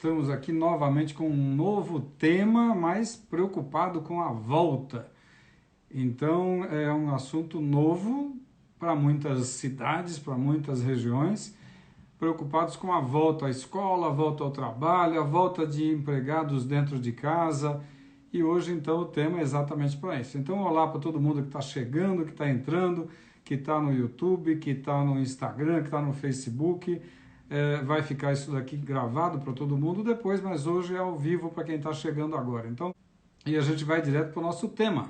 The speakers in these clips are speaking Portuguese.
estamos aqui novamente com um novo tema, mais preocupado com a volta. Então, é um assunto novo para muitas cidades, para muitas regiões, preocupados com a volta à escola, a volta ao trabalho, a volta de empregados dentro de casa. E hoje, então, o tema é exatamente para isso. Então, olá para todo mundo que está chegando, que está entrando, que está no YouTube, que está no Instagram, que está no Facebook. Vai ficar isso daqui gravado para todo mundo depois, mas hoje é ao vivo para quem está chegando agora. Então, e a gente vai direto para o nosso tema,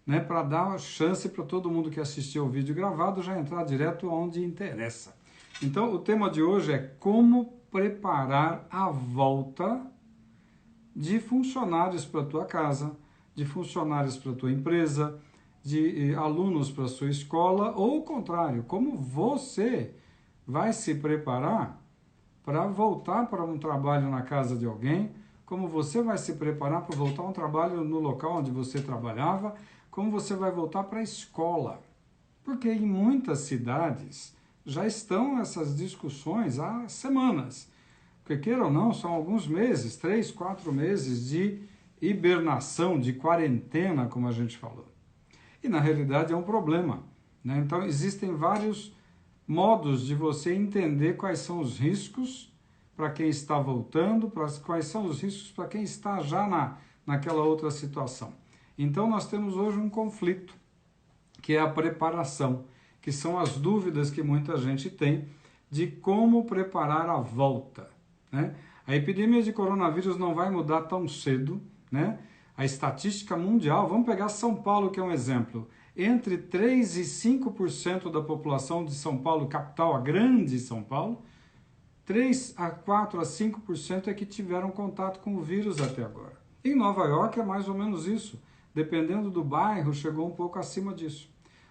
né, para dar chance para todo mundo que assistiu o vídeo gravado já entrar direto onde interessa. Então, o tema de hoje é como preparar a volta de funcionários para a tua casa, de funcionários para a tua empresa, de alunos para a sua escola, ou o contrário, como você vai se preparar para voltar para um trabalho na casa de alguém, como você vai se preparar para voltar a um trabalho no local onde você trabalhava, como você vai voltar para a escola. Porque em muitas cidades já estão essas discussões há semanas. Porque queira ou não, são alguns meses, 3, 4 meses de hibernação, de quarentena, como a gente falou. E na realidade é um problema, né? Então existem vários modos de você entender quais são os riscos para quem está voltando, quais são os riscos para quem está já naquela outra situação. Então nós temos hoje um conflito, que é a preparação, que são as dúvidas que muita gente tem de como preparar a volta, né? A epidemia de coronavírus não vai mudar tão cedo, né? A estatística mundial, vamos pegar São Paulo que é um exemplo, entre 3 e 5% da população de São Paulo, capital, a grande São Paulo, 3 a 4 a 5% é que tiveram contato com o vírus até agora. Em Nova York é mais ou menos isso, dependendo do bairro, chegou um pouco acima disso.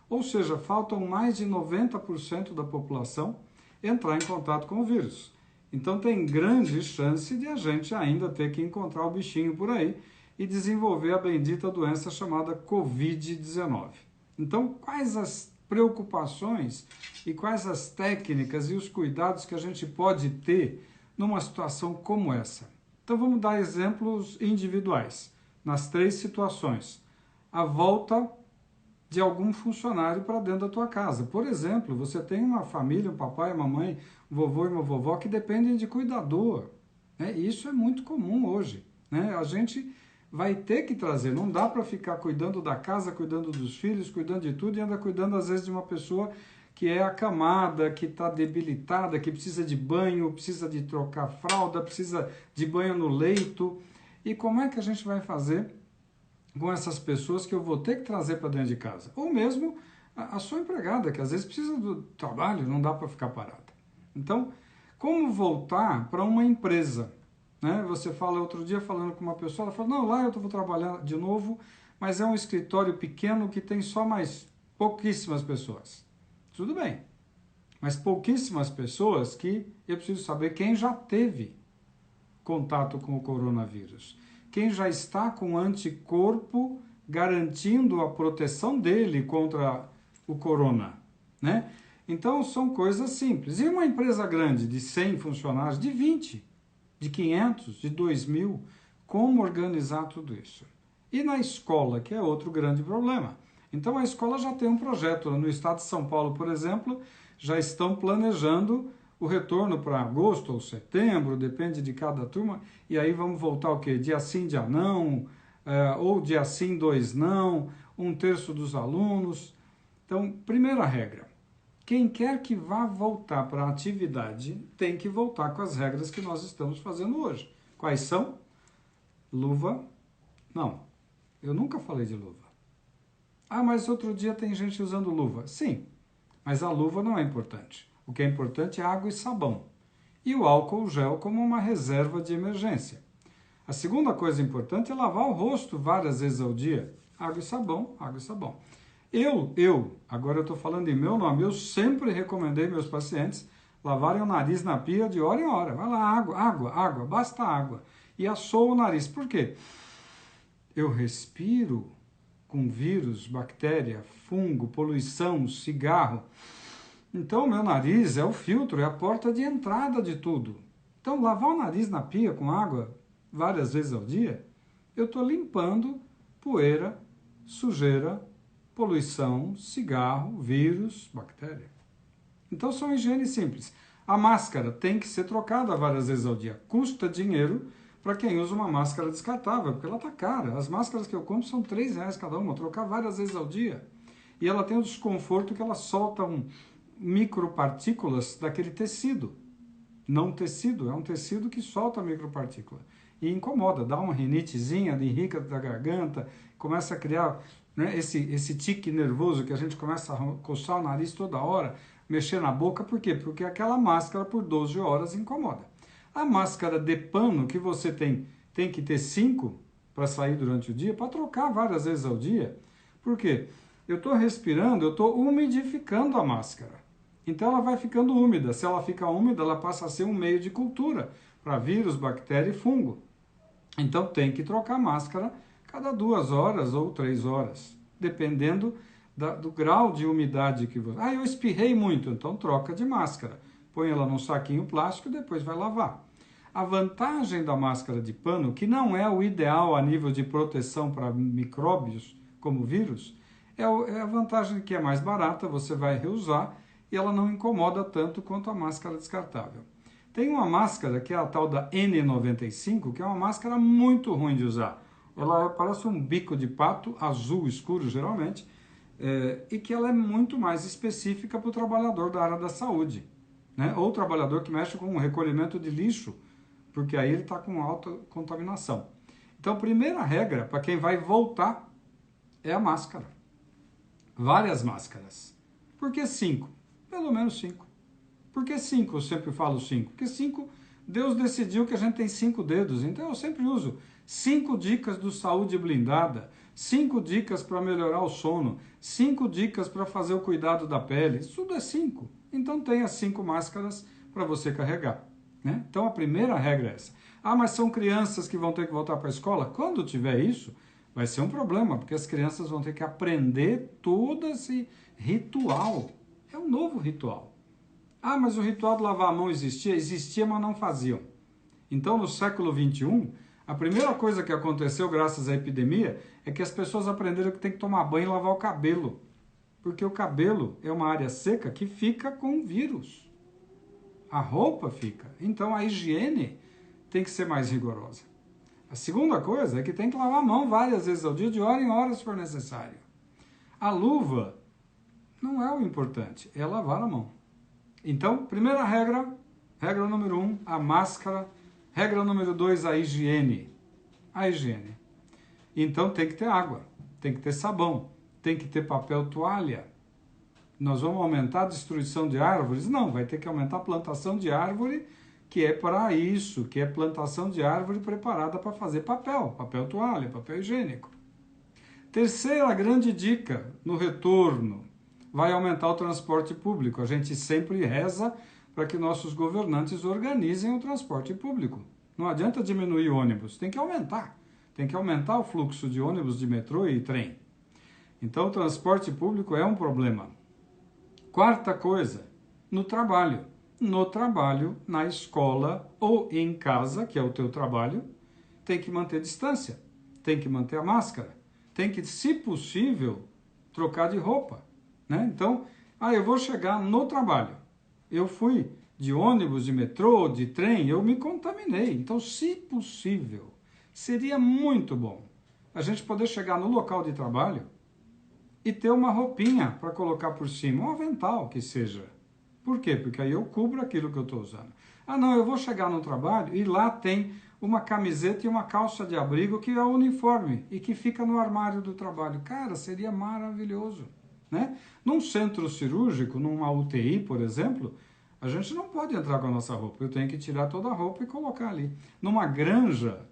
Ou seja, faltam mais de 90% da população entrar em contato com o vírus. Então tem grande chance de a gente ainda ter que encontrar o bichinho por aí e desenvolver a bendita doença chamada Covid-19. Então, quais as preocupações e quais as técnicas e os cuidados que a gente pode ter numa situação como essa? Então, vamos dar exemplos individuais, nas 3 situações. A volta de algum funcionário para dentro da tua casa. Por exemplo, você tem uma família, um papai, uma mamãe, um vovô e uma vovó que dependem de cuidador, né? Isso é muito comum hoje, né? A gente vai ter que trazer, não dá para ficar cuidando da casa, cuidando dos filhos, cuidando de tudo e ainda cuidando às vezes de uma pessoa que é acamada, que está debilitada, que precisa de banho, precisa de trocar fralda, precisa de banho no leito. E como é que a gente vai fazer com essas pessoas que eu vou ter que trazer para dentro de casa? Ou mesmo a sua empregada, que às vezes precisa do trabalho, não dá para ficar parada. Então, como voltar para uma empresa? Né? Você fala, outro dia falando com uma pessoa, ela falou, não, lá eu vou trabalhar de novo, mas é um escritório pequeno que tem só mais pouquíssimas pessoas. Tudo bem, mas pouquíssimas pessoas que eu preciso saber quem já teve contato com o coronavírus. Quem já está com anticorpo garantindo a proteção dele contra o corona, né? Então são coisas simples. E uma empresa grande de 100 funcionários, de 20, de 500, de 2.000, como organizar tudo isso? E na escola, que é outro grande problema. Então a escola já tem um projeto. No estado de São Paulo, por exemplo, já estão planejando o retorno para agosto ou setembro, depende de cada turma, e aí vamos voltar o quê? Dia sim, dia não, ou dia sim, 2 não, 1/3 dos alunos. Então, primeira regra, quem quer que vá voltar para a atividade tem que voltar com as regras que nós estamos fazendo hoje. Quais são? Luva, não, eu nunca falei de luva. Ah, mas outro dia tem gente usando luva. Sim, mas a luva não é importante. O que é importante é água e sabão. E o álcool gel como uma reserva de emergência. A segunda coisa importante é lavar o rosto várias vezes ao dia. Água e sabão, água e sabão. Agora eu estou falando em meu nome, eu sempre recomendei meus pacientes lavarem o nariz na pia de hora em hora. Vai lá, água, basta água. E assou o nariz. Por quê? Eu respiro com vírus, bactéria, fungo, poluição, cigarro. Então, o meu nariz é o filtro, é a porta de entrada de tudo. Então, lavar o nariz na pia com água várias vezes ao dia, eu estou limpando poeira, sujeira, poluição, cigarro, vírus, bactéria. Então, são higienes simples. A máscara tem que ser trocada várias vezes ao dia. Custa dinheiro para quem usa uma máscara descartável, porque ela está cara. As máscaras que eu compro são R$3 cada uma, trocar várias vezes ao dia. E ela tem o desconforto que ela solta micropartículas daquele tecido. Não tecido, é um tecido que solta micropartícula. E incomoda, dá uma rinitezinha, irriga da garganta, começa a criar, né, esse tique nervoso que a gente começa a coçar o nariz toda hora, mexer na boca. Por quê? Porque aquela máscara por 12 horas incomoda. A máscara de pano que você tem que ter 5 para sair durante o dia, para trocar várias vezes ao dia. Por quê? Eu estou respirando, eu estou umidificando a máscara. Então ela vai ficando úmida. Se ela fica úmida, ela passa a ser um meio de cultura para vírus, bactéria e fungo. Então tem que trocar a máscara cada 2 horas ou 3 horas, dependendo do grau de umidade que você... eu espirrei muito, então troca de máscara. Põe ela num saquinho plástico e depois vai lavar. A vantagem da máscara de pano, que não é o ideal a nível de proteção para micróbios, como vírus, é a vantagem que é mais barata, você vai reusar e ela não incomoda tanto quanto a máscara descartável. Tem uma máscara que é a tal da N95, que é uma máscara muito ruim de usar. Ela parece um bico de pato, azul escuro geralmente, e que ela é muito mais específica para o trabalhador da área da saúde, né? Ou o trabalhador que mexe com o recolhimento de lixo, porque aí ele está com alta contaminação. Então, a primeira regra para quem vai voltar é a máscara. Várias máscaras. Por que 5? Pelo menos 5. Por que 5? Eu sempre falo 5. Porque 5, Deus decidiu que a gente tem 5 dedos. Então eu sempre uso 5 dicas do Saúde Blindada, 5 dicas para melhorar o sono, 5 dicas para fazer o cuidado da pele. Isso tudo é 5. Então tenha 5 máscaras para você carregar, né? Então a primeira regra é essa. Mas são crianças que vão ter que voltar para a escola? Quando tiver isso, vai ser um problema, porque as crianças vão ter que aprender todo esse ritual. É um novo ritual. Mas o ritual de lavar a mão existia? Existia, mas não faziam. Então, no século XXI, a primeira coisa que aconteceu graças à epidemia é que as pessoas aprenderam que tem que tomar banho e lavar o cabelo. Porque o cabelo é uma área seca que fica com vírus. A roupa fica. Então, a higiene tem que ser mais rigorosa. A segunda coisa é que tem que lavar a mão várias vezes ao dia, de hora em hora, se for necessário. A luva não é o importante, é lavar a mão. Então, primeira regra, regra número 1, a máscara. Regra número 2, a higiene. A higiene. Então, tem que ter água, tem que ter sabão, tem que ter papel toalha. Nós vamos aumentar a destruição de árvores? Não, vai ter que aumentar a plantação de árvore, que é para isso, que é plantação de árvore preparada para fazer papel toalha, papel higiênico. Terceira grande dica, no retorno, vai aumentar o transporte público. A gente sempre reza para que nossos governantes organizem o transporte público. Não adianta diminuir ônibus, tem que aumentar. Tem que aumentar o fluxo de ônibus, de metrô e trem. Então, o transporte público é um problema. Quarta coisa, no trabalho. No trabalho, na escola ou em casa, que é o teu trabalho, tem que manter distância, tem que manter a máscara, tem que, se possível, trocar de roupa, né? Então, eu vou chegar no trabalho. Eu fui de ônibus, de metrô, de trem, eu me contaminei. Então, se possível, seria muito bom a gente poder chegar no local de trabalho e ter uma roupinha para colocar por cima, um avental que seja. Por quê? Porque aí eu cubro aquilo que eu estou usando. Não, eu vou chegar no trabalho e lá tem uma camiseta e uma calça de abrigo que é o uniforme e que fica no armário do trabalho. Cara, seria maravilhoso, né? Num centro cirúrgico, numa UTI, por exemplo, a gente não pode entrar com a nossa roupa. Eu tenho que tirar toda a roupa e colocar ali. Numa granja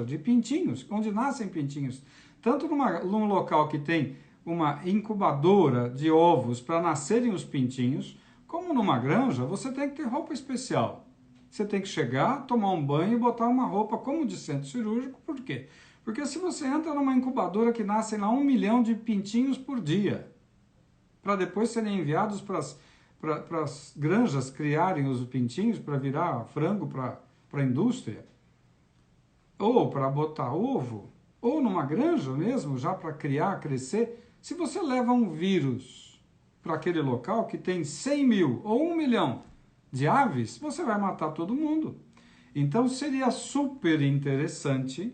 de pintinhos, onde nascem pintinhos. Tanto num local que tem uma incubadora de ovos para nascerem os pintinhos, como numa granja, você tem que ter roupa especial. Você tem que chegar, tomar um banho e botar uma roupa como de centro cirúrgico. Por quê? Porque se você entra numa incubadora que nascem lá 1 milhão de pintinhos por dia, para depois serem enviados para as para as granjas criarem os pintinhos para virar frango para a indústria, ou para botar ovo, ou numa granja mesmo, já para criar, crescer. Se você leva um vírus para aquele local que tem 100 mil ou 1 milhão de aves, você vai matar todo mundo. Então seria super interessante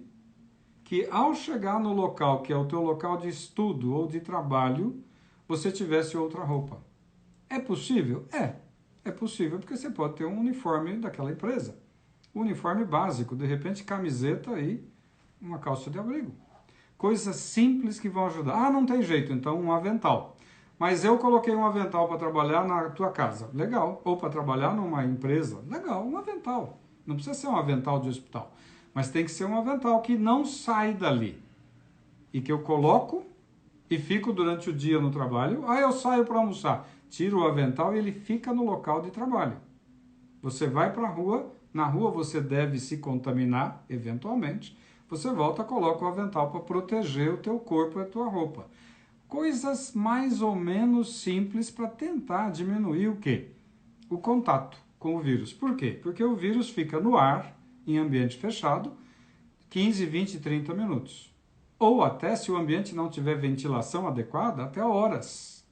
que ao chegar no local, que é o teu local de estudo ou de trabalho, você tivesse outra roupa. É possível? É possível porque você pode ter um uniforme daquela empresa. Um uniforme básico, de repente camiseta e uma calça de abrigo. Coisas simples que vão ajudar. Ah, não tem jeito, então um avental. Mas eu coloquei um avental para trabalhar na tua casa. Legal. Ou para trabalhar numa empresa. Legal, um avental. Não precisa ser um avental de hospital. Mas tem que ser um avental que não sai dali. E que eu coloco e fico durante o dia no trabalho. Aí eu saio para almoçar. Tiro o avental e ele fica no local de trabalho. Você vai para a rua. Na rua você deve se contaminar, eventualmente. Você volta, coloca o avental para proteger o teu corpo e a tua roupa. Coisas mais ou menos simples para tentar diminuir o quê? O contato com o vírus. Por quê? Porque o vírus fica no ar, em ambiente fechado, 15, 20, 30 minutos. Ou até, se o ambiente não tiver ventilação adequada, até horas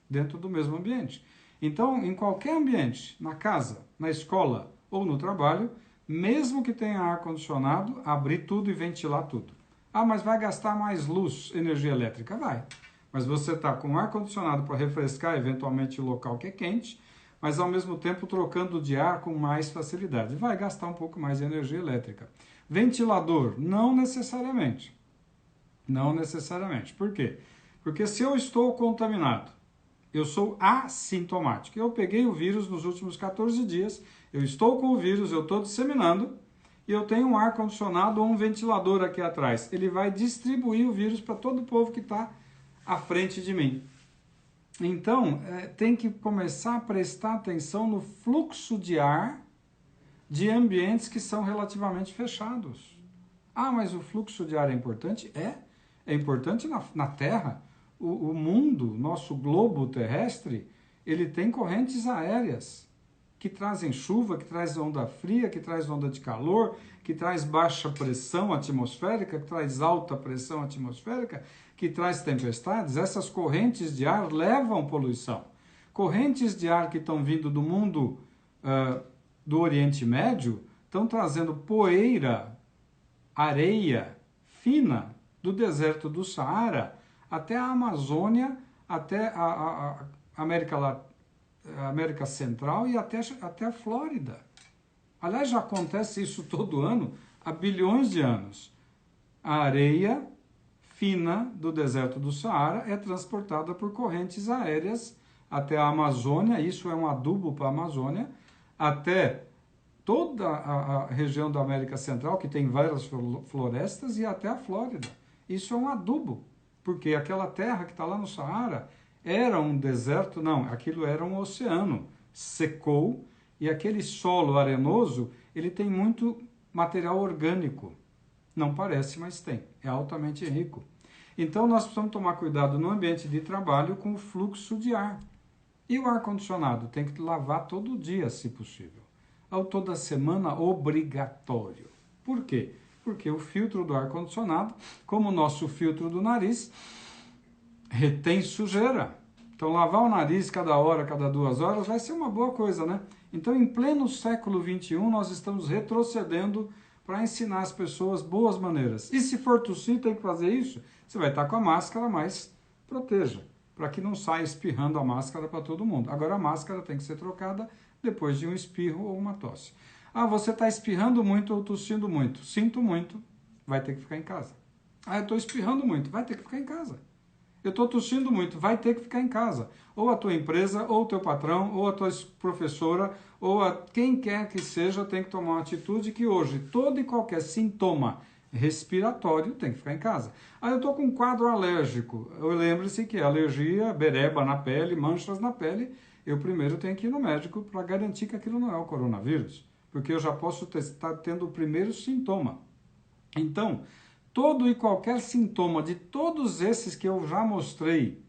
dentro do mesmo ambiente. Então, em qualquer ambiente, na casa, na escola ou no trabalho, mesmo que tenha ar-condicionado, abrir tudo e ventilar tudo. Ah, mas vai gastar mais luz, energia elétrica? Vai. Mas você está com ar-condicionado para refrescar eventualmente o local que é quente, mas ao mesmo tempo trocando de ar com mais facilidade. Vai gastar um pouco mais de energia elétrica. Ventilador? Não necessariamente. Não necessariamente. Por quê? Porque se eu estou contaminado, eu sou assintomático. Eu peguei o vírus nos últimos 14 dias, eu estou com o vírus, eu estou disseminando, e eu tenho um ar-condicionado ou um ventilador aqui atrás. Ele vai distribuir o vírus para todo o povo que está à frente de mim. Então, tem que começar a prestar atenção no fluxo de ar de ambientes que são relativamente fechados. Ah, mas o fluxo de ar é importante? É importante na Terra. O mundo, nosso globo terrestre, ele tem correntes aéreas que trazem chuva, que traz onda fria, que traz onda de calor, que traz baixa pressão atmosférica, que traz alta pressão atmosférica, que traz tempestades. Essas correntes de ar levam poluição. Correntes de ar que estão vindo do mundo do Oriente Médio estão trazendo poeira, areia fina do deserto do Saara até a Amazônia, até a América Central e até a Flórida. Aliás, já acontece isso todo ano, há bilhões de anos. A areia fina do deserto do Saara é transportada por correntes aéreas até a Amazônia, isso é um adubo para a Amazônia, até toda a região da América Central, que tem várias florestas, e até a Flórida. Isso é um adubo, porque aquela terra que está lá no Saara era um deserto, não, aquilo era um oceano, secou, e aquele solo arenoso, ele tem muito material orgânico. Não parece, mas tem, é altamente rico. Então nós precisamos tomar cuidado no ambiente de trabalho com o fluxo de ar. E o ar-condicionado tem que lavar todo dia, se possível. Ou toda semana, obrigatório. Por quê? Porque o filtro do ar-condicionado, como o nosso filtro do nariz, retém sujeira. Então, lavar o nariz cada hora, cada 2 horas, vai ser uma boa coisa, né? Então, em pleno século XXI, nós estamos retrocedendo para ensinar as pessoas boas maneiras. E se for tossir, tem que fazer isso, você vai estar com a máscara, mas proteja, para que não saia espirrando a máscara para todo mundo. Agora, a máscara tem que ser trocada depois de um espirro ou uma tosse. Ah, você está espirrando muito ou tossindo muito. Sinto muito, vai ter que ficar em casa. Ah, eu estou espirrando muito, vai ter que ficar em casa. Eu estou tossindo muito, vai ter que ficar em casa. Ou a tua empresa, ou o teu patrão, ou a tua professora, ou quem quer que seja, tem que tomar uma atitude que hoje todo e qualquer sintoma respiratório tem que ficar em casa. Ah, eu estou com um quadro alérgico. Lembre-se que a alergia, bereba na pele, manchas na pele, eu primeiro tenho que ir no médico para garantir que aquilo não é o coronavírus. Porque eu já posso estar tendo o primeiro sintoma. Então, todo e qualquer sintoma de todos esses que eu já mostrei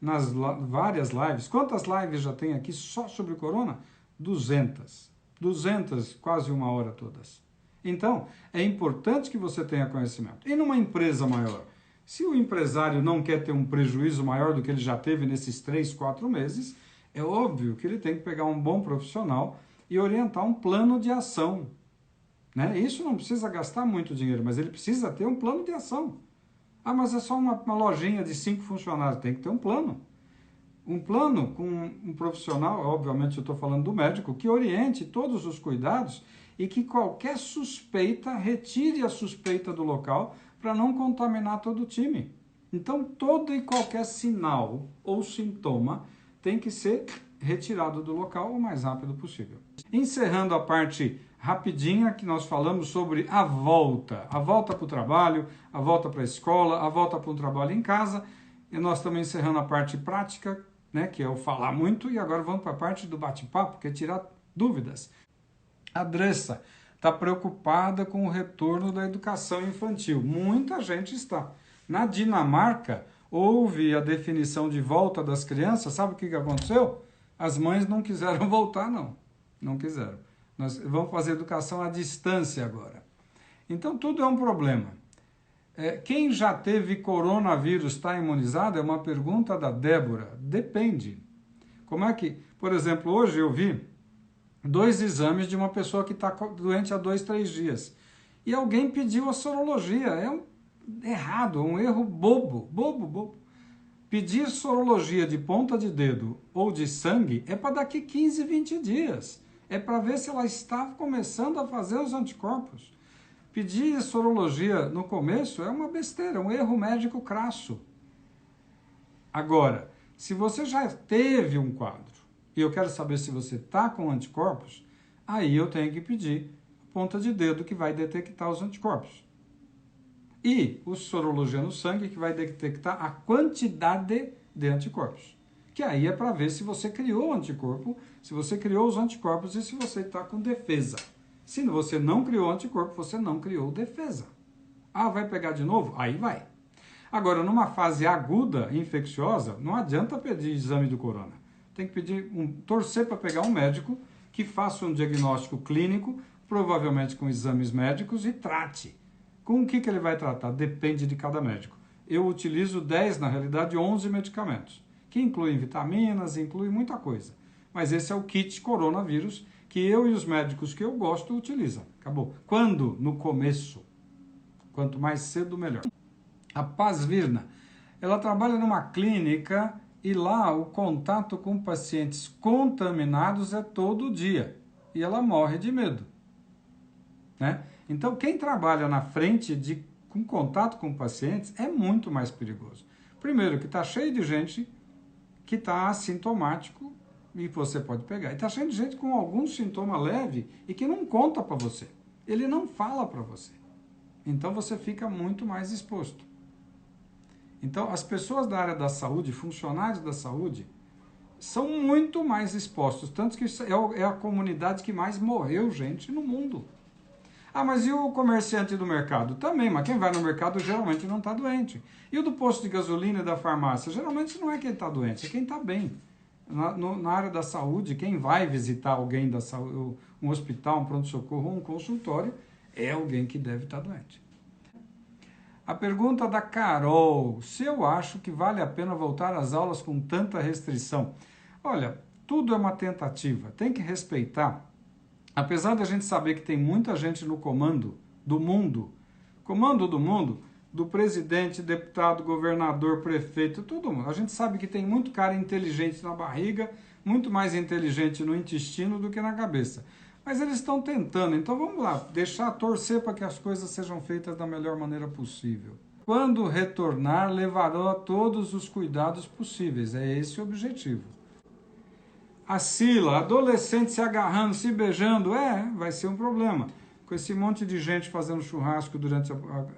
nas várias lives. Quantas lives já tem aqui só sobre corona? 200. 200, quase 1 hora todas. Então, é importante que você tenha conhecimento. E numa empresa maior? Se o empresário não quer ter um prejuízo maior do que ele já teve nesses 3, 4 meses, é óbvio que ele tem que pegar um bom profissional e orientar um plano de ação. Né? Isso não precisa gastar muito dinheiro, mas ele precisa ter um plano de ação. Ah, mas é só uma lojinha de 5 funcionários. Tem que ter um plano. Um plano com um profissional, obviamente eu estou falando do médico, que oriente todos os cuidados e que qualquer suspeita, retire a suspeita do local para não contaminar todo o time. Então, todo e qualquer sinal ou sintoma tem que ser retirado do local o mais rápido possível. Encerrando a parte rapidinha que nós falamos sobre a volta para o trabalho, a volta para a escola, a volta para um trabalho em casa, e nós também encerrando a parte prática, né, que é o falar muito, e agora vamos para a parte do bate-papo, que é tirar dúvidas. A Dressa está preocupada com o retorno da educação infantil. Muita gente está. Na Dinamarca, houve a definição de volta das crianças. Sabe o que aconteceu? As mães não quiseram voltar, não. Não quiseram. Nós vamos fazer educação à distância agora. Então, tudo é um problema. Quem já teve coronavírus está imunizado? É uma pergunta da Débora. Depende. Como é que... Por exemplo, hoje eu vi 2 exames de uma pessoa que está doente há 2, 3 dias. E alguém pediu a sorologia. É errado, um erro bobo, bobo. Pedir sorologia de ponta de dedo ou de sangue é para daqui 15, 20 dias. É para ver se ela está começando a fazer os anticorpos. Pedir sorologia no começo é uma besteira, um erro médico crasso. Agora, se você já teve um quadro e eu quero saber se você está com anticorpos, aí eu tenho que pedir a ponta de dedo que vai detectar os anticorpos. E o sorologia no sangue que vai detectar a quantidade de anticorpos. Que aí é para ver se você criou o anticorpo, se você criou os anticorpos e se você está com defesa. Se você não criou anticorpo, você não criou defesa. Ah, vai pegar de novo? Aí vai. Agora, numa fase aguda, infecciosa, não adianta pedir exame do corona. Tem que torcer para pegar um médico que faça um diagnóstico clínico, provavelmente com exames médicos, e trate. Com o que ele vai tratar? Depende de cada médico. Eu utilizo 10, na realidade 11 medicamentos, que incluem vitaminas, incluem muita coisa. Mas esse é o kit coronavírus que eu e os médicos que eu gosto utilizam. Acabou. Quando? No começo. Quanto mais cedo, melhor. A Pazvirna, ela trabalha numa clínica e lá o contato com pacientes contaminados é todo dia. E ela morre de medo. Né? Então, quem trabalha na frente com contato com pacientes é muito mais perigoso. Primeiro, que está cheio de gente que está assintomático e você pode pegar. E está cheio de gente com algum sintoma leve e que não conta para você. Ele não fala para você. Então, você fica muito mais exposto. Então, as pessoas da área da saúde, funcionários da saúde, são muito mais expostos. Tanto que é a comunidade que mais morreu gente no mundo. Ah, mas e o comerciante do mercado? Também, mas quem vai no mercado geralmente não está doente. E o do posto de gasolina e da farmácia? Geralmente não é quem está doente, é quem está bem. Na área da saúde, quem vai visitar alguém da saúde, um hospital, um pronto-socorro ou um consultório, é alguém que deve estar doente. A pergunta da Carol, se eu acho que vale a pena voltar às aulas com tanta restrição? Olha, tudo é uma tentativa, tem que respeitar. Apesar de a gente saber que tem muita gente no comando do mundo, do presidente, deputado, governador, prefeito, todo mundo. A gente sabe que tem muito cara inteligente na barriga, muito mais inteligente no intestino do que na cabeça. Mas eles estão tentando, então vamos lá, torcer para que as coisas sejam feitas da melhor maneira possível. Quando retornar, levará todos os cuidados possíveis, é esse o objetivo. A Sila, adolescente se agarrando, se beijando, vai ser um problema. Com esse monte de gente fazendo churrasco durante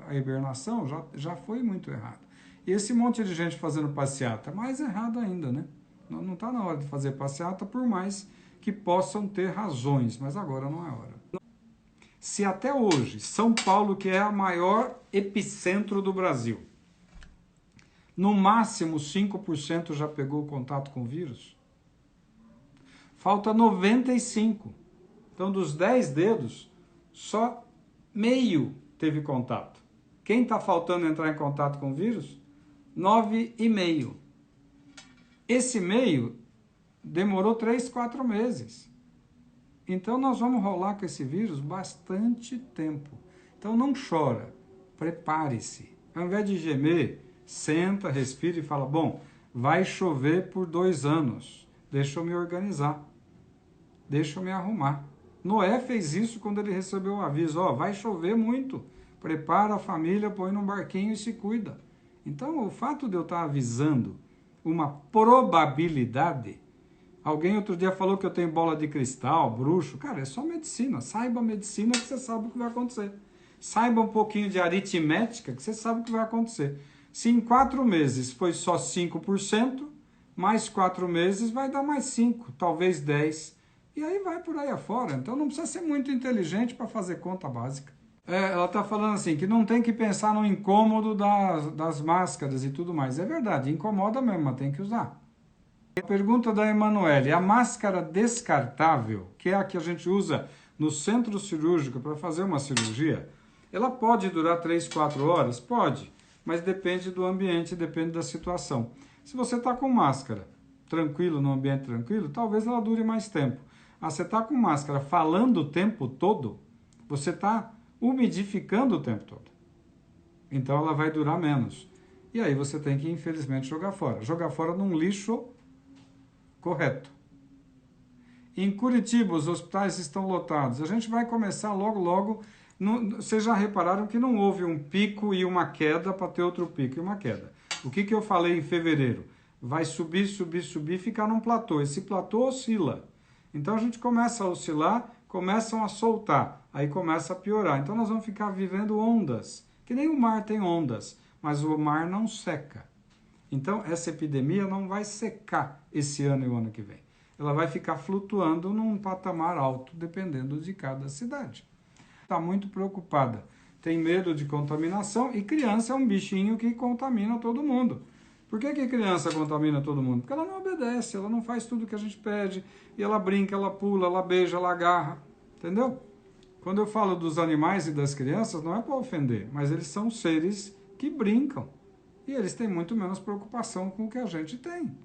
a hibernação, já foi muito errado. E esse monte de gente fazendo passeata, mais errado ainda, né? Não está na hora de fazer passeata, por mais que possam ter razões, mas agora não é hora. Se até hoje, São Paulo, que é o maior epicentro do Brasil, No máximo 5% já pegou contato com o vírus. Falta 95. Então, dos 10 dedos, só meio teve contato. Quem está faltando entrar em contato com o vírus? 9,5. Esse meio demorou 3, 4 meses. Então, nós vamos rolar com esse vírus bastante tempo. Então, não chora. Prepare-se. Ao invés de gemer, senta, respira e fala, bom, vai chover por 2 anos. Deixa eu me organizar. Deixa eu me arrumar. Noé fez isso quando ele recebeu o aviso, ó, vai chover muito, prepara a família, põe num barquinho e se cuida. Então, o fato de eu estar avisando uma probabilidade, alguém outro dia falou que eu tenho bola de cristal, bruxo, cara, é só medicina, saiba a medicina que você sabe o que vai acontecer. Saiba um pouquinho de aritmética que você sabe o que vai acontecer. Se em 4 meses foi só 5%, mais 4 meses vai dar mais 5, talvez 10%. E aí vai por aí afora. Então não precisa ser muito inteligente para fazer conta básica. Ela está falando assim, que não tem que pensar no incômodo das máscaras e tudo mais. É verdade, incomoda mesmo, mas tem que usar. A pergunta da Emanuele, a máscara descartável, que é a que a gente usa no centro cirúrgico para fazer uma cirurgia, ela pode durar 3, 4 horas? Pode, mas depende do ambiente, depende da situação. Se você está com máscara tranquilo, num ambiente tranquilo, talvez ela dure mais tempo. Você está com máscara falando o tempo todo, você está umidificando o tempo todo. Então ela vai durar menos. E aí você tem que, infelizmente, jogar fora. Jogar fora num lixo correto. Em Curitiba, os hospitais estão lotados. A gente vai começar logo, logo. Vocês já repararam que não houve um pico e uma queda para ter outro pico e uma queda. O que eu falei em fevereiro? Vai subir, subir, subir, ficar num platô. Esse platô oscila. Então a gente começa a oscilar, começam a soltar, aí começa a piorar. Então nós vamos ficar vivendo ondas, que nem o mar tem ondas, mas o mar não seca. Então essa epidemia não vai secar esse ano e o ano que vem. Ela vai ficar flutuando num patamar alto, dependendo de cada cidade. Está muito preocupada, tem medo de contaminação e criança é um bichinho que contamina todo mundo. Por que criança contamina todo mundo? Porque ela não obedece, ela não faz tudo que a gente pede, e ela brinca, ela pula, ela beija, ela agarra, entendeu? Quando eu falo dos animais e das crianças, não é para ofender, mas eles são seres que brincam, e eles têm muito menos preocupação com o que a gente tem.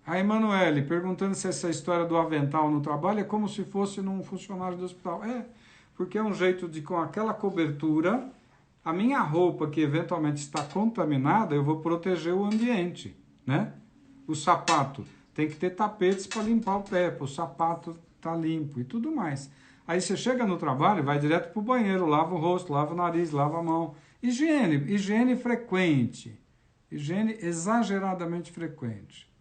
A Emanuele perguntando se essa história do avental no trabalho é como se fosse num funcionário do hospital. É, porque é um jeito de, com aquela cobertura, a minha roupa que eventualmente está contaminada, eu vou proteger o ambiente, né? O sapato tem que ter tapetes para limpar o pé, para o sapato estar limpo e tudo mais. Aí você chega no trabalho, vai direto para o banheiro, lava o rosto, lava o nariz, lava a mão. Higiene frequente. Higiene exageradamente frequente.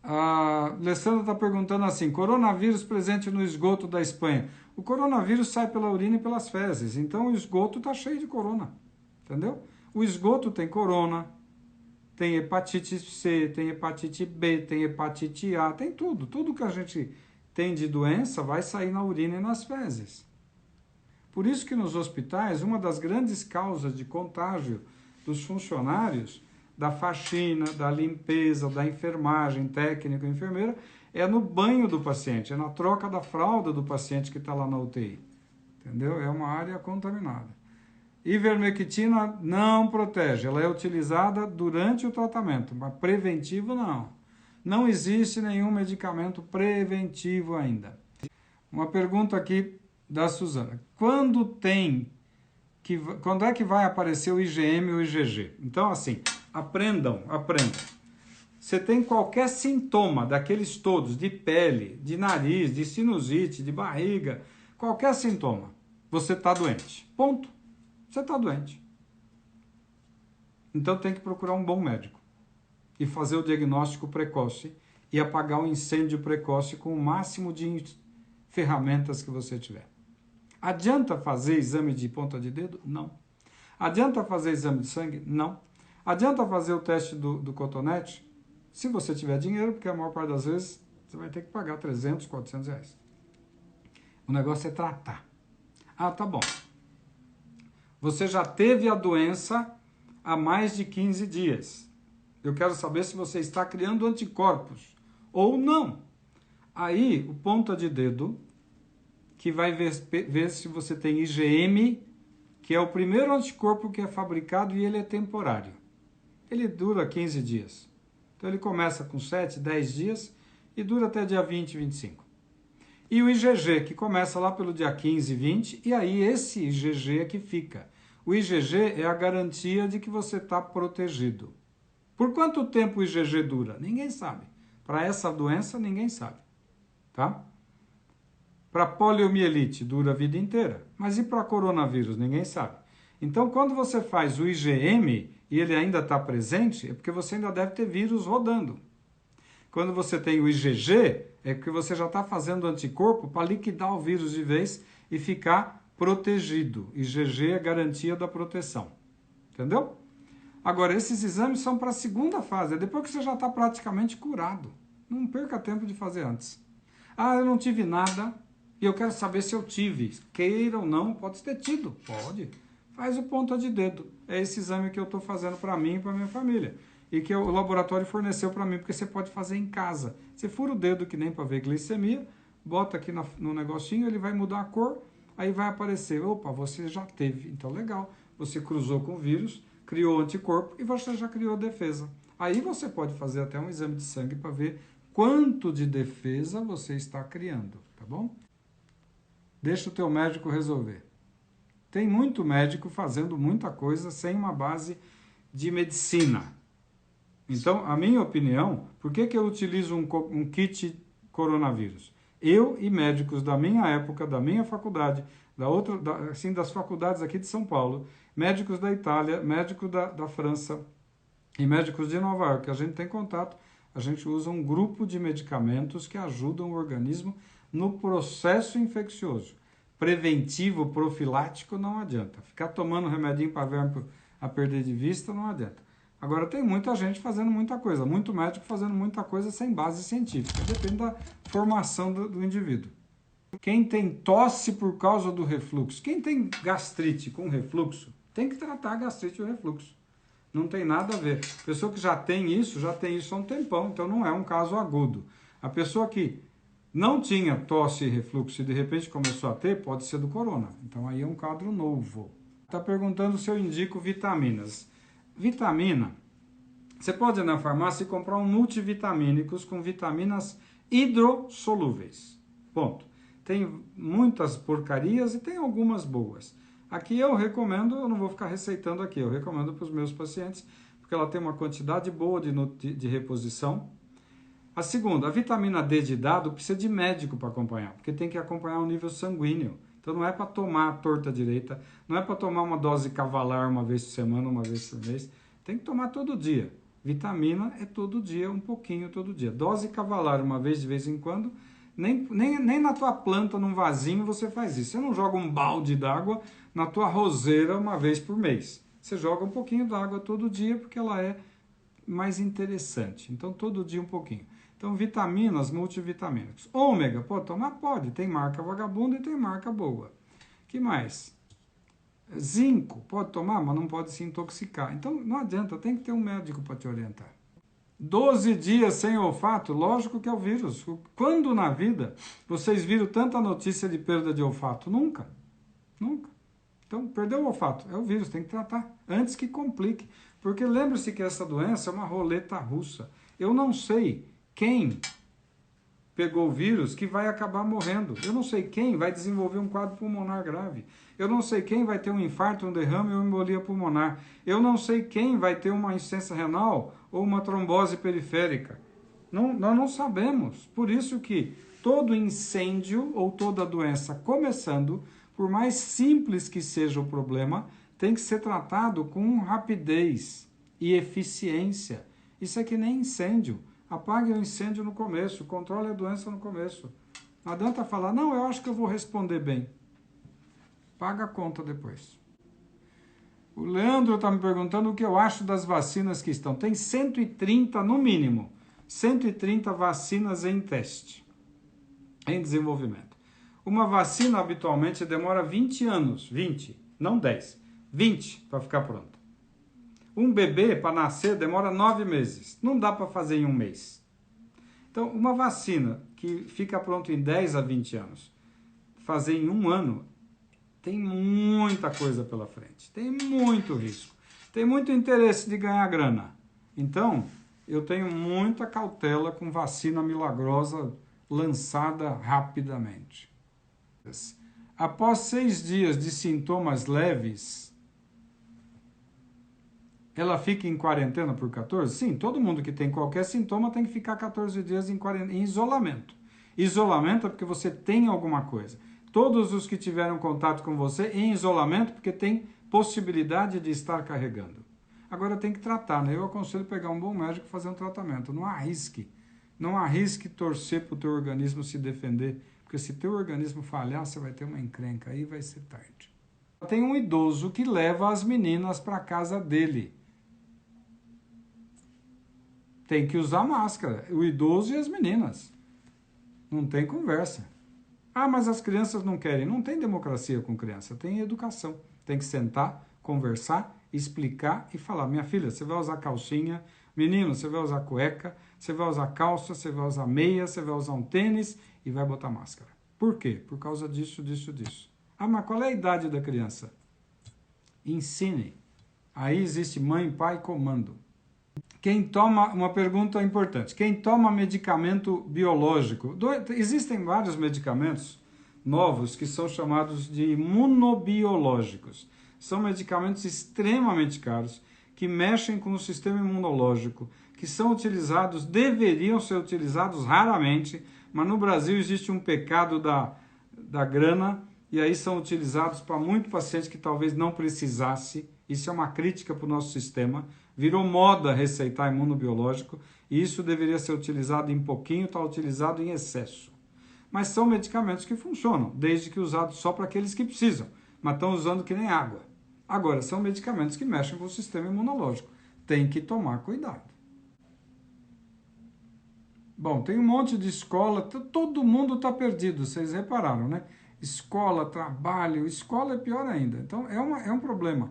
A Alessandra está perguntando assim, coronavírus presente no esgoto da Espanha. O coronavírus sai pela urina e pelas fezes, então o esgoto está cheio de corona, entendeu? O esgoto tem corona, tem hepatite C, tem hepatite B, tem hepatite A, tem tudo. Tudo que a gente tem de doença vai sair na urina e nas fezes. Por isso que nos hospitais, uma das grandes causas de contágio dos funcionários, da faxina, da limpeza, da enfermagem, técnico, enfermeira, é no banho do paciente, é na troca da fralda do paciente que está lá na UTI. Entendeu? É uma área contaminada. Ivermectina não protege, ela é utilizada durante o tratamento, mas preventivo não. Não existe nenhum medicamento preventivo ainda. Uma pergunta aqui da Suzana. Quando é que vai aparecer o IgM ou o IgG? Então, assim, aprendam. Você tem qualquer sintoma daqueles todos, de pele, de nariz, de sinusite, de barriga, qualquer sintoma, você está doente. Ponto. Você está doente. Então tem que procurar um bom médico e fazer o diagnóstico precoce e apagar o incêndio precoce com o máximo de ferramentas que você tiver. Adianta fazer exame de ponta de dedo? Não. Adianta fazer exame de sangue? Não. Adianta fazer o teste do cotonete? Se você tiver dinheiro, porque a maior parte das vezes você vai ter que pagar 300, 400 reais. O negócio é tratar. Ah, tá bom. Você já teve a doença há mais de 15 dias. Eu quero saber se você está criando anticorpos ou não. Aí, o ponta de dedo, que vai ver se você tem IgM, que é o primeiro anticorpo que é fabricado e ele é temporário. Ele dura 15 dias. Então, ele começa com 7, 10 dias e dura até dia 20, 25. E o IgG, que começa lá pelo dia 15, 20, e aí esse IgG é que fica. O IgG é a garantia de que você está protegido. Por quanto tempo o IgG dura? Ninguém sabe. Para essa doença, ninguém sabe. Tá? Para poliomielite, dura a vida inteira. Mas e para coronavírus? Ninguém sabe. Então, quando você faz o IgM e ele ainda está presente, é porque você ainda deve ter vírus rodando. Quando você tem o IgG, é porque você já está fazendo anticorpo para liquidar o vírus de vez e ficar protegido. IgG é garantia da proteção. Entendeu? Agora, esses exames são para a segunda fase, é depois que você já está praticamente curado. Não perca tempo de fazer antes. Ah, eu não tive nada e eu quero saber se eu tive. Queira ou não, pode ter tido. Pode. Faz o ponta de dedo. É esse exame que eu estou fazendo para mim e para minha família. E que o laboratório forneceu para mim, porque você pode fazer em casa. Você fura o dedo que nem para ver glicemia, bota aqui no negocinho, ele vai mudar a cor, aí vai aparecer, opa, você já teve. Então, legal. Você cruzou com o vírus, criou anticorpo e você já criou defesa. Aí você pode fazer até um exame de sangue para ver quanto de defesa você está criando, tá bom? Deixa o teu médico resolver. Tem muito médico fazendo muita coisa sem uma base de medicina. Então, a minha opinião, por que eu utilizo um kit coronavírus? Eu e médicos da minha época, da minha faculdade, das faculdades aqui de São Paulo, médicos da Itália, médicos da França e médicos de Nova York, que a gente tem contato, a gente usa um grupo de medicamentos que ajudam o organismo no processo infeccioso. Preventivo, profilático, não adianta. Ficar tomando remedinho para verme a perder de vista, não adianta. Agora, tem muita gente fazendo muita coisa, muito médico fazendo muita coisa sem base científica. Depende da formação do indivíduo. Quem tem tosse por causa do refluxo, quem tem gastrite com refluxo, tem que tratar a gastrite e o refluxo. Não tem nada a ver. A pessoa que já tem isso há um tempão, então não é um caso agudo. A pessoa que não tinha tosse e refluxo e de repente começou a ter, pode ser do corona. Então aí é um quadro novo. Está perguntando se eu indico vitaminas. Vitamina, você pode ir na farmácia e comprar um multivitamínicos com vitaminas hidrossolúveis. Ponto. Tem muitas porcarias e tem algumas boas. Aqui eu recomendo, eu não vou ficar receitando aqui, eu recomendo para os meus pacientes, porque ela tem uma quantidade boa de reposição. A segunda, a vitamina D de dado precisa de médico para acompanhar, porque tem que acompanhar o nível sanguíneo. Então não é para tomar a torta direita, não é para tomar uma dose cavalar uma vez por semana, uma vez por mês. Tem que tomar todo dia. Vitamina é todo dia, um pouquinho todo dia. Dose cavalar uma vez de vez em quando, nem na tua planta, num vasinho, você faz isso. Você não joga um balde d'água na tua roseira uma vez por mês. Você joga um pouquinho d'água todo dia, porque ela é mais interessante. Então todo dia um pouquinho. Então, vitaminas, multivitamínicos. Ômega, pode tomar? Pode. Tem marca vagabunda e tem marca boa. Que mais? Zinco, pode tomar, mas não pode se intoxicar. Então, não adianta, tem que ter um médico para te orientar. 12 dias sem olfato, lógico que é o vírus. Quando na vida vocês viram tanta notícia de perda de olfato? Nunca. Nunca. Então, perdeu o olfato, é o vírus, tem que tratar antes que complique. Porque lembre-se que essa doença é uma roleta russa. Eu não sei quem pegou o vírus que vai acabar morrendo. Eu não sei quem vai desenvolver um quadro pulmonar grave. Eu não sei quem vai ter um infarto, um derrame ou uma embolia pulmonar. Eu não sei quem vai ter uma insuficiência renal ou uma trombose periférica. Nós não sabemos. Por isso que todo incêndio ou toda doença começando, por mais simples que seja o problema, tem que ser tratado com rapidez e eficiência. Isso é que nem incêndio. Apague o incêndio no começo, controle a doença no começo. Não adianta falar, não, eu acho que eu vou responder bem. Paga a conta depois. O Leandro está me perguntando o que eu acho das vacinas que estão. Tem 130 no mínimo, 130 vacinas em teste, em desenvolvimento. Uma vacina habitualmente demora 20 anos, 20, não 10. 20 para ficar pronto. Um bebê, para nascer, demora 9 meses. Não dá para fazer em um mês. Então, uma vacina que fica pronta em 10 a 20 anos, fazer em um ano, tem muita coisa pela frente. Tem muito risco. Tem muito interesse de ganhar grana. Então, eu tenho muita cautela com vacina milagrosa lançada rapidamente. Após 6 dias de sintomas leves, ela fica em quarentena por 14? Sim, todo mundo que tem qualquer sintoma tem que ficar 14 dias em isolamento. Isolamento é porque você tem alguma coisa. Todos os que tiveram contato com você em isolamento porque tem possibilidade de estar carregando. Agora tem que tratar, né? Eu aconselho pegar um bom médico e fazer um tratamento. Não arrisque. Não arrisque torcer para o teu organismo se defender. Porque se teu organismo falhar, você vai ter uma encrenca. Aí vai ser tarde. Tem um idoso que leva as meninas para a casa dele. Tem que usar máscara. O idoso e as meninas. Não tem conversa. Ah, mas as crianças não querem. Não tem democracia com criança. Tem educação. Tem que sentar, conversar, explicar e falar. Minha filha, você vai usar calcinha. Menino, você vai usar cueca. Você vai usar calça. Você vai usar meia. Você vai usar um tênis e vai botar máscara. Por quê? Por causa disso, disso, disso. Ah, mas qual é a idade da criança? Ensine. Aí existe mãe, pai, comando. Quem toma, uma pergunta importante, quem toma medicamento biológico, existem vários medicamentos novos que são chamados de imunobiológicos. São medicamentos extremamente caros, que mexem com o sistema imunológico, que são utilizados, deveriam ser utilizados raramente, mas no Brasil existe um pecado da grana, e aí são utilizados para muitos pacientes que talvez não precisasse. Isso é uma crítica para o nosso sistema. Virou moda receitar imunobiológico e isso deveria ser utilizado em pouquinho, está utilizado em excesso. Mas são medicamentos que funcionam, desde que usados só para aqueles que precisam, mas estão usando que nem água. Agora, são medicamentos que mexem com o sistema imunológico. Tem que tomar cuidado. Bom, tem um monte de escola, todo mundo está perdido, vocês repararam, né? Escola, trabalho, escola é pior ainda. Então, é um problema.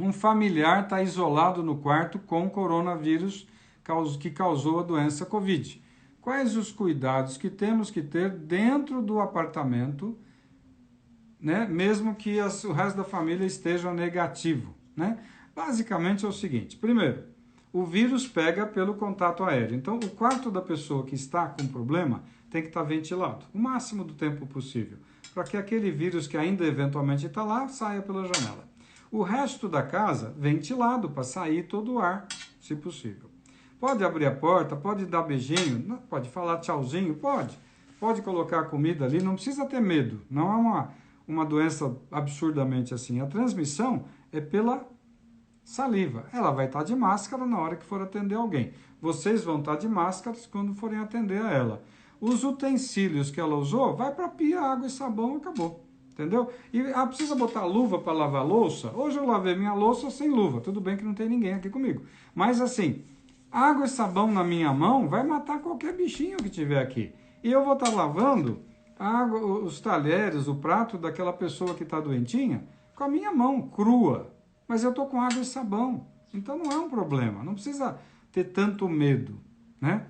Um familiar está isolado no quarto com coronavírus que causou a doença Covid. Quais os cuidados que temos que ter dentro do apartamento, né? Mesmo que o resto da família esteja negativo, né? Basicamente é o seguinte, primeiro, o vírus pega pelo contato aéreo. Então, o quarto da pessoa que está com problema tem que estar ventilado o máximo do tempo possível, para que aquele vírus que ainda eventualmente está lá saia pela janela. O resto da casa, ventilado, para sair todo o ar, se possível. Pode abrir a porta, pode dar beijinho, pode falar tchauzinho, pode. Pode colocar a comida ali, não precisa ter medo. Não é uma doença absurdamente assim. A transmissão é pela saliva. Ela vai estar de máscara na hora que for atender alguém. Vocês vão estar de máscara quando forem atender a ela. Os utensílios que ela usou, vai para a pia, água e sabão, acabou. Entendeu? E precisa botar luva para lavar louça? Hoje eu lavei minha louça sem luva. Tudo bem que não tem ninguém aqui comigo. Mas assim, água e sabão na minha mão vai matar qualquer bichinho que tiver aqui. E eu vou estar lavando água, os talheres, o prato daquela pessoa que está doentinha com a minha mão crua. Mas eu estou com água e sabão. Então não é um problema. Não precisa ter tanto medo, né?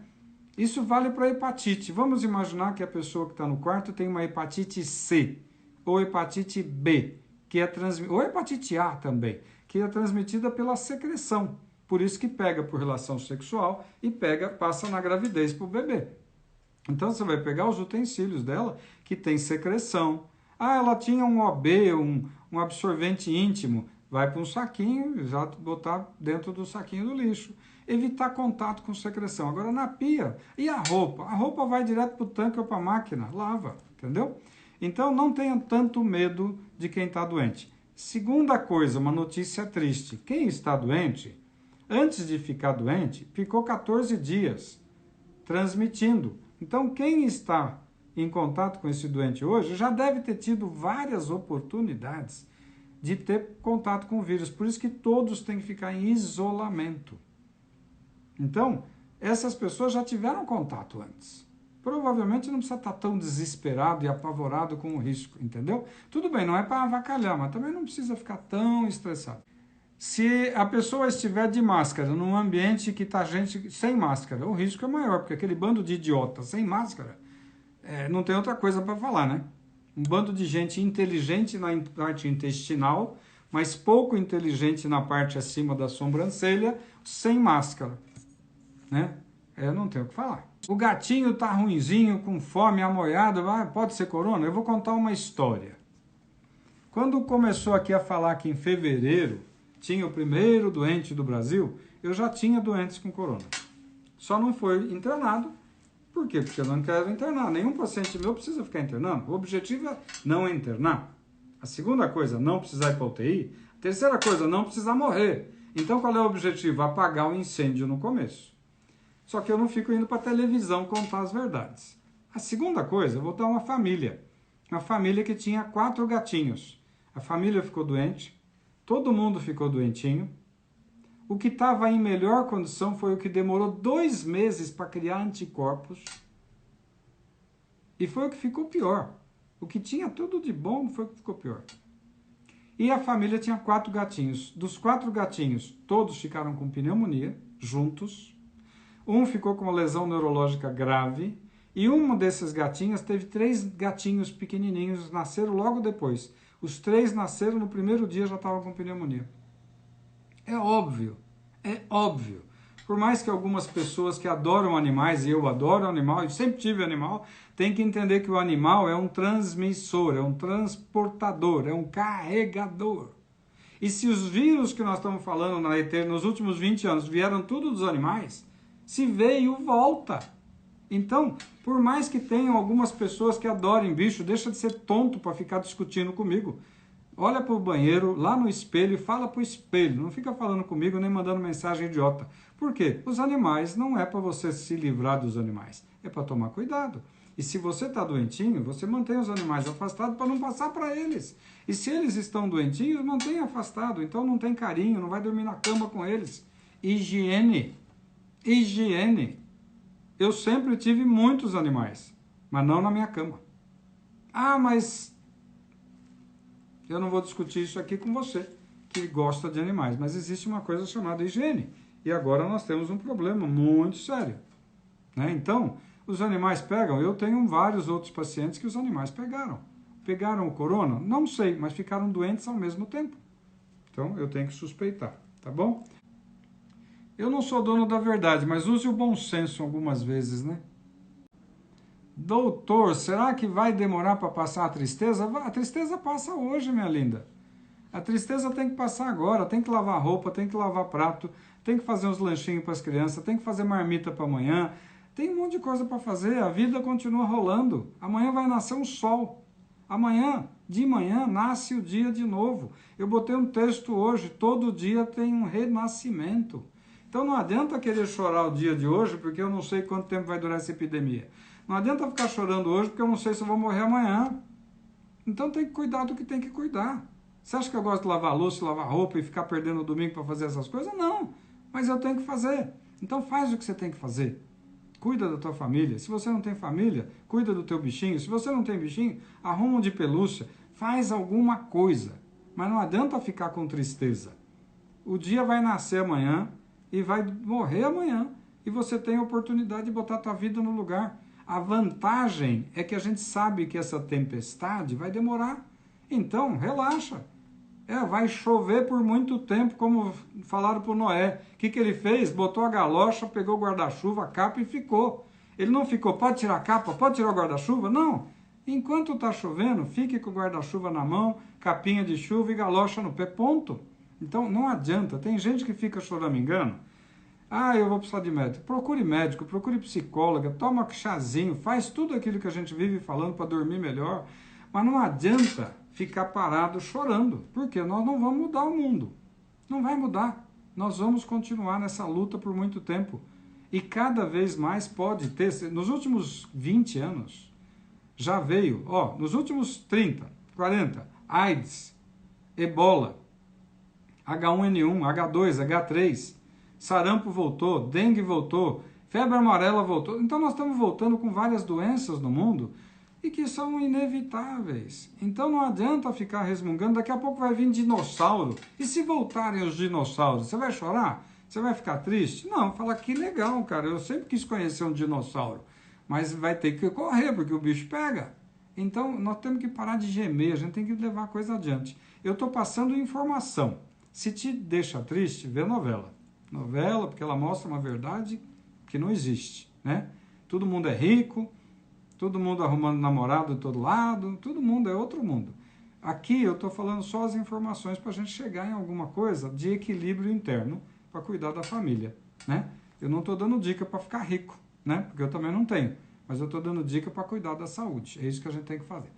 Isso vale para hepatite. Vamos imaginar que a pessoa que está no quarto tem uma hepatite C ou hepatite B, que é ou hepatite A também, que é transmitida pela secreção. Por isso que pega por relação sexual e passa na gravidez para o bebê. Então você vai pegar os utensílios dela que tem secreção. Ah, ela tinha um OB, um absorvente íntimo. Vai para um saquinho, já botar dentro do saquinho do lixo. Evitar contato com secreção. Agora na pia. E a roupa? A roupa vai direto para o tanque ou para a máquina. Lava, entendeu? Então não tenha tanto medo de quem está doente. Segunda coisa, uma notícia triste. Quem está doente, antes de ficar doente, ficou 14 dias transmitindo. Então quem está em contato com esse doente hoje já deve ter tido várias oportunidades de ter contato com o vírus. Por isso que todos têm que ficar em isolamento. Então, essas pessoas já tiveram contato antes. provavelmente não precisa estar tão desesperado e apavorado com o risco, entendeu? Tudo bem, não é para avacalhar, mas também não precisa ficar tão estressado. Se a pessoa estiver de máscara num ambiente que está gente sem máscara, o risco é maior, porque aquele bando de idiota sem máscara, não tem outra coisa para falar, né? Um bando de gente inteligente na parte intestinal, mas pouco inteligente na parte acima da sobrancelha, sem máscara, né? Não tenho o que falar. O gatinho tá ruinzinho, com fome, amoiado, pode ser corona? Eu vou contar uma história. Quando começou aqui a falar que em fevereiro tinha o primeiro doente do Brasil, eu já tinha doentes com corona. Só não foi internado. Por quê? Porque eu não quero internar. Nenhum paciente meu precisa ficar internando. O objetivo é não internar. A segunda coisa, não precisar ir para UTI. A terceira coisa, não precisar morrer. Então, qual é o objetivo? Apagar o incêndio no começo. Só que eu não fico indo para a televisão contar as verdades. A segunda coisa, eu vou dar uma família. Uma família que tinha 4 gatinhos. A família ficou doente. Todo mundo ficou doentinho. O que estava em melhor condição foi o que demorou 2 meses para criar anticorpos. E foi o que ficou pior. O que tinha tudo de bom foi o que ficou pior. E a família tinha 4 gatinhos. Dos 4 gatinhos, todos ficaram com pneumonia, juntos. Um ficou com uma lesão neurológica grave. E um desses gatinhos teve 3 gatinhos pequenininhos, nasceram logo depois. Os 3 nasceram no primeiro dia, já estavam com pneumonia. É óbvio. Por mais que algumas pessoas que adoram animais, e eu adoro animal, e sempre tive animal, tem que entender que o animal é um transmissor, é um transportador, é um carregador. E se os vírus que nós estamos falando nos últimos 20 anos vieram tudo dos animais, se veio, volta. Então, por mais que tenham algumas pessoas que adorem bicho, deixa de ser tonto para ficar discutindo comigo. Olha para o banheiro, lá no espelho, e fala para o espelho. Não fica falando comigo nem mandando mensagem idiota. Por quê? Os animais não é para você se livrar dos animais. É para tomar cuidado. E se você está doentinho, você mantém os animais afastados para não passar para eles. E se eles estão doentinhos, mantém afastado. Então não tem carinho, não vai dormir na cama com eles. Higiene. Eu sempre tive muitos animais, mas não na minha cama. Mas eu não vou discutir isso aqui com você, que gosta de animais, mas existe uma coisa chamada higiene. E agora nós temos um problema muito sério, né? Então, os animais pegam, eu tenho vários outros pacientes que os animais pegaram. Pegaram o corona? Não sei, mas ficaram doentes ao mesmo tempo. Então, eu tenho que suspeitar, tá bom? Eu não sou dono da verdade, mas use o bom senso algumas vezes, né? Doutor, será que vai demorar para passar a tristeza? A tristeza passa hoje, minha linda. A tristeza tem que passar agora, tem que lavar roupa, tem que lavar prato, tem que fazer uns lanchinhos para as crianças, tem que fazer marmita para amanhã, tem um monte de coisa para fazer, a vida continua rolando. Amanhã vai nascer um sol. Amanhã, de manhã, nasce o dia de novo. Eu botei um texto hoje, todo dia tem um renascimento. Então não adianta querer chorar o dia de hoje, porque eu não sei quanto tempo vai durar essa epidemia. Não adianta ficar chorando hoje, porque eu não sei se eu vou morrer amanhã. Então tem que cuidar do que tem que cuidar. Você acha que eu gosto de lavar louça, lavar roupa e ficar perdendo o domingo para fazer essas coisas? Não, mas eu tenho que fazer. Então faz o que você tem que fazer. Cuida da tua família. Se você não tem família, cuida do teu bichinho. Se você não tem bichinho, arruma um de pelúcia. Faz alguma coisa. Mas não adianta ficar com tristeza. O dia vai nascer amanhã e vai morrer amanhã. E você tem a oportunidade de botar a tua vida no lugar. A vantagem é que a gente sabe que essa tempestade vai demorar. Então, relaxa. Vai chover por muito tempo, como falaram para o Noé. O que ele fez? Botou a galocha, pegou o guarda-chuva, a capa e ficou. Ele não ficou, pode tirar a capa, pode tirar o guarda-chuva? Não. Enquanto está chovendo, fique com o guarda-chuva na mão, capinha de chuva e galocha no pé, ponto. Então, não adianta. Tem gente que fica choramingando. Eu vou precisar de médico. Procure médico, procure psicóloga, toma chazinho, faz tudo aquilo que a gente vive falando para dormir melhor. Mas não adianta ficar parado chorando, porque nós não vamos mudar o mundo. Não vai mudar. Nós vamos continuar nessa luta por muito tempo. E cada vez mais pode ter. Nos últimos 20 anos, já veio, nos últimos 30, 40, AIDS, Ebola, H1N1, H2, H3, sarampo voltou, dengue voltou, Febre amarela voltou. Então nós estamos voltando com várias doenças no mundo e que são inevitáveis. Então não adianta ficar resmungando, daqui a pouco vai vir dinossauro. E se voltarem os dinossauros, você vai chorar? Você vai ficar triste? Não, fala que legal, cara, eu sempre quis conhecer um dinossauro. Mas vai ter que correr, porque o bicho pega. Então nós temos que parar de gemer, a gente tem que levar a coisa adiante. Eu estou passando informação. Se te deixa triste, vê novela. Novela, porque ela mostra uma verdade que não existe, né? Todo mundo é rico, todo mundo arrumando namorado de todo lado, todo mundo é outro mundo. Aqui eu estou falando só as informações para a gente chegar em alguma coisa de equilíbrio interno para cuidar da família, né? Eu não estou dando dica para ficar rico, né? Porque eu também não tenho, mas eu estou dando dica para cuidar da saúde. É isso que a gente tem que fazer.